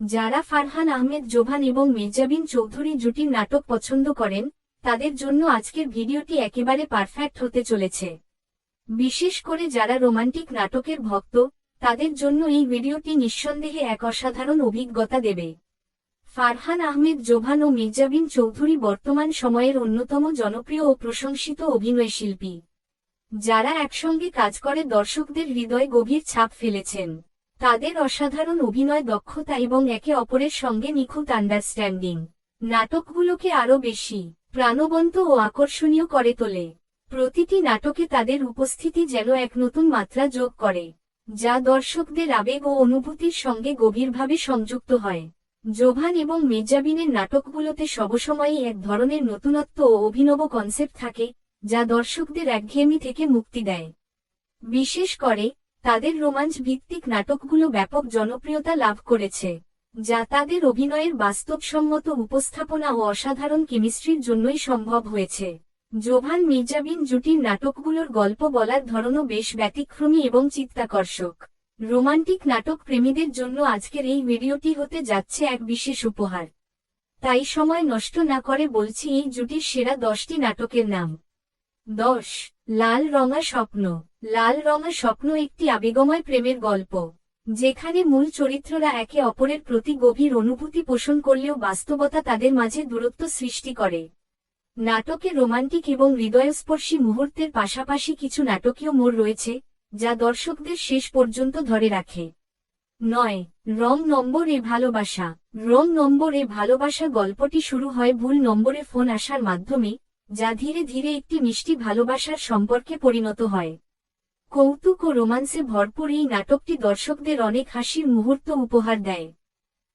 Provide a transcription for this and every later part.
যারা ফারহান আহমেদ জোভান এবং মির্জাবিন চৌধুরী জুটির নাটক পছন্দ করেন, তাদের জন্য আজকের ভিডিওটি একেবারে পারফেক্ট হতে চলেছে। বিশেষ করে যারা রোমান্টিক নাটকের ভক্ত, তাদের জন্য এই ভিডিওটি নিঃসন্দেহে এক অসাধারণ অভিজ্ঞতা দেবে। ফারহান আহমেদ জোভান ও মির্জাবিন চৌধুরী বর্তমান সময়ের অন্যতম জনপ্রিয় ও প্রশংসিত অভিনয়শিল্পী, যারা একসঙ্গে কাজ করে দর্শকদের হৃদয়ে গভীর ছাপ ফেলেছেন। তাদের অসাধারণ অভিনয় দক্ষতা এবং একে অপরের সঙ্গে নিখুঁত আন্ডারস্ট্যান্ডিং নাটকগুলোকে আরও বেশি প্রাণবন্ত ও আকর্ষণীয় করে তোলে। প্রতিটি নাটকে তাদের উপস্থিতি যেন এক নতুন মাত্রা যোগ করে, যা দর্শকদের আবেগ ও অনুভূতির সঙ্গে গভীরভাবে সংযুক্ত হয়। জোভান এবং মির্জাবিনের নাটকগুলোতে সবসময়ই এক ধরনের নতুনত্ব ও অভিনব কনসেপ্ট থাকে, যা দর্শকদের একঘেয়েমি থেকে মুক্তি দেয়। বিশেষ করে তাদের রোমাঞ্চ ভিত্তিক নাটকগুলো ব্যাপক জনপ্রিয়তা লাভ করেছে, যা তাদের অভিনয়ের বাস্তবসম্মত উপস্থাপনা ও অসাধারণ কেমিস্ট্রির জন্যই সম্ভব হয়েছে। জোভান মির্জাবিন জুটির নাটকগুলোর গল্প বলার ধরনও বেশ ব্যতিক্রমী এবং চিত্তাকর্ষক। রোমান্টিক নাটক প্রেমীদের জন্য আজকের এই ভিডিওটি হতে যাচ্ছে এক বিশেষ উপহার। তাই সময় নষ্ট না করে বলছি এই জুটির সেরা 10টি নাটকের নাম। 10. লাল রঙা স্বপ্ন। লাল রঙা স্বপ্ন একটি আবেগময় প্রেমের গল্প, যেখানে মূল চরিত্ররা একে অপরের প্রতি গভীর অনুভূতি পোষণ করলেও বাস্তবতা তাদের মাঝে দূরত্ব সৃষ্টি করে। নাটকে রোমান্টিক এবং হৃদয়স্পর্শী মুহূর্তের পাশাপাশি কিছু নাটকীয় মোড় রয়েছে, যা দর্শকদের শেষ পর্যন্ত ধরে রাখে। 9. রং নম্বর এ ভালোবাসা। রং নম্বর এ ভালোবাসা গল্পটি শুরু হয় ভুল নম্বরে ফোন আসার মাধ্যমে, যা ধীরে ধীরে একটি মিষ্টি ভালোবাসার সম্পর্কে পরিণত হয়। কৌতুক ও রোমান্সে ভরপুর এই নাটকটি দর্শকদের অনেক হাসির মুহূর্ত উপহার দেয়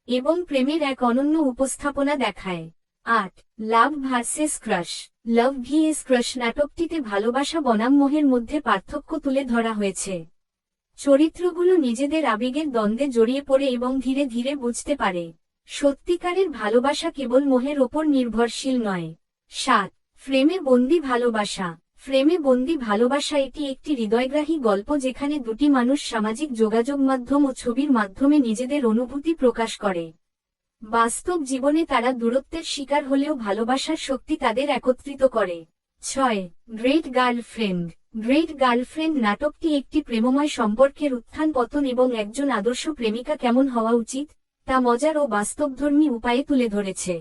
এবং প্রেমের এক অনন্য উপস্থাপনা দেখায়। 8. লাভ ভার্সেস ক্রাশ। লাভ ভিএস ক্রাশ নাটকটিতে ভালোবাসা বনাম মোহের মধ্যে পার্থক্য তুলে ধরা হয়েছে। চরিত্রগুলো নিজেদের আবেগের দ্বন্দ্বে জড়িয়ে পড়ে এবং ধীরে ধীরে বুঝতে পারে সত্যিকারের ভালোবাসা কেবল মোহের ওপর নির্ভরশীল নয়। 7. ফ্রেমে বন্দি ভালোবাসা। ফ্রেমে বন্দি ভালোবাসা এটি একটি হৃদয়গ্রাহী গল্প যেখানে দুটি মানুষ সামাজিক যোগাযোগ মাধ্যম ও ছবির মাধ্যমে নিজেদের অনুভূতি প্রকাশ করে। বাস্তব জীবনে তারা দূরত্বের শিকার হলেও ভালোবাসার শক্তি তাদের একত্রিত করে। 6. Great girlfriend. গ্রেট গার্লফ্রেন্ড নাটকটি একটি প্রেমময় সম্পর্কের উত্থান পতন এবং একজন আদর্শ প্রেমিকা কেমন হওয়া উচিত, তা মজার ও বাস্তবধর্মী উপায়ে তুলে ধরেছে।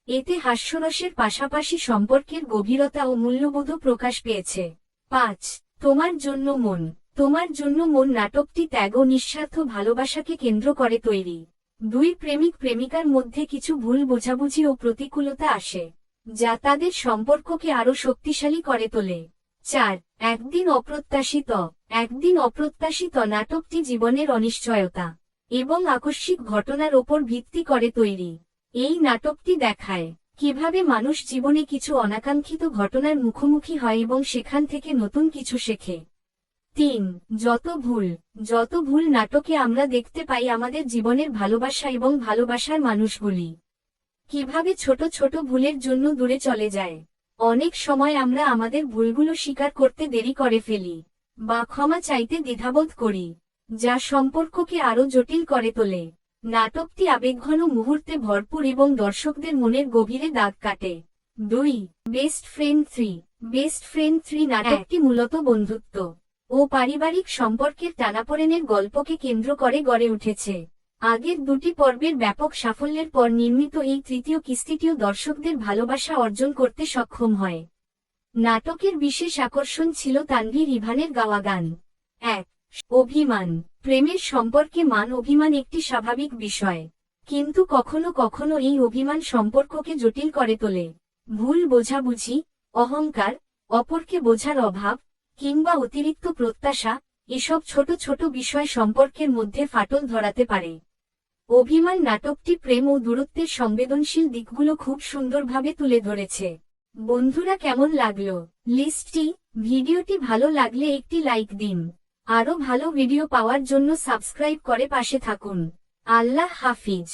এতে হাস্যরসের পাশাপাশি সম্পর্কের গভীরতা ও মূল্যবোধও প্রকাশ পেয়েছে। 5. তোমার জন্য মন। তোমার জন্য মন নাটকটি ত্যাগ ও নিঃস্বার্থ ভালোবাসাকে কেন্দ্র করে তৈরি। দুই প্রেমিক প্রেমিকার মধ্যে কিছু ভুল বোঝাবুঝি ও প্রতিকূলতা আসে, যা তাদের সম্পর্ককে আরও শক্তিশালী করে তোলে। 4. একদিন অপ্রত্যাশিত। একদিন অপ্রত্যাশিত নাটকটি জীবনের অনিশ্চয়তা এবং আকস্মিক ঘটনার ওপর ভিত্তি করে তৈরি। এই নাটকটি দেখায় কিভাবে মানুষ জীবনে কিছু অনাকাঙ্ক্ষিত ঘটনার মুখোমুখি হয় এবং সেখান থেকে নতুন কিছু শেখে। 3. যত ভুল। যত ভুল নাটকে আমরা দেখতে পাই আমাদের জীবনের ভালোবাসা এবং ভালোবাসার মানুষগুলি কিভাবে ছোট ছোট ভুলের জন্য দূরে চলে যায়। অনেক সময় আমরা আমাদের ভুলগুলো স্বীকার করতে দেরি করে ফেলি বা ক্ষমা চাইতে দ্বিধাবোধ করি, যা সম্পর্ককে আরও জটিল করে তোলে। নাটকটি আবেগঘন মুহূর্তে ভরপুর এবং দর্শকদের মনের গভীরে দাগ কাটে। 2. Best friend 3। বেস্ট ফ্রেন্ড 3 নাটকটি মূলত বন্ধুত্ব ও পারিবারিক সম্পর্কের টানাপোড়েনের গল্পকে কেন্দ্র করে গড়ে উঠেছে। আগের দুটি পর্বের ব্যাপক সাফল্যের পর নির্মিত এই তৃতীয় কিস্তিটিও দর্শকদের ভালোবাসা অর্জন করতে সক্ষম হয়। নাটকের বিশেষ আকর্ষণ ছিল তানভীর ইভানের গাওয়া গান। 1. অভিমান। প্রেমের সম্পর্কে মান অভিমান একটি স্বাভাবিক বিষয়, কিন্তু কখনো কখনো এই অভিমান সম্পর্ককে জটিল করে তোলে। ভুল বোঝাবুঝি, অহংকার, অপরকে বোঝার অভাব কিংবা অতিরিক্ত প্রত্যাশা, এসব ছোট ছোট বিষয় সম্পর্কের মধ্যে ফাটল ধরাতে পারে। অভিমান নাটকটি প্রেম ও দূরত্বের সংবেদনশীল দিকগুলো খুব সুন্দরভাবে তুলে ধরেছে। বন্ধুরা, কেমন লাগলো লিস্টটি? ভিডিওটি ভালো লাগলে একটি লাইক দিন। আরও ভালো ভিডিও পাওয়ার জন্য সাবস্ক্রাইব করে পাশে থাকুন। আল্লাহ হাফিজ।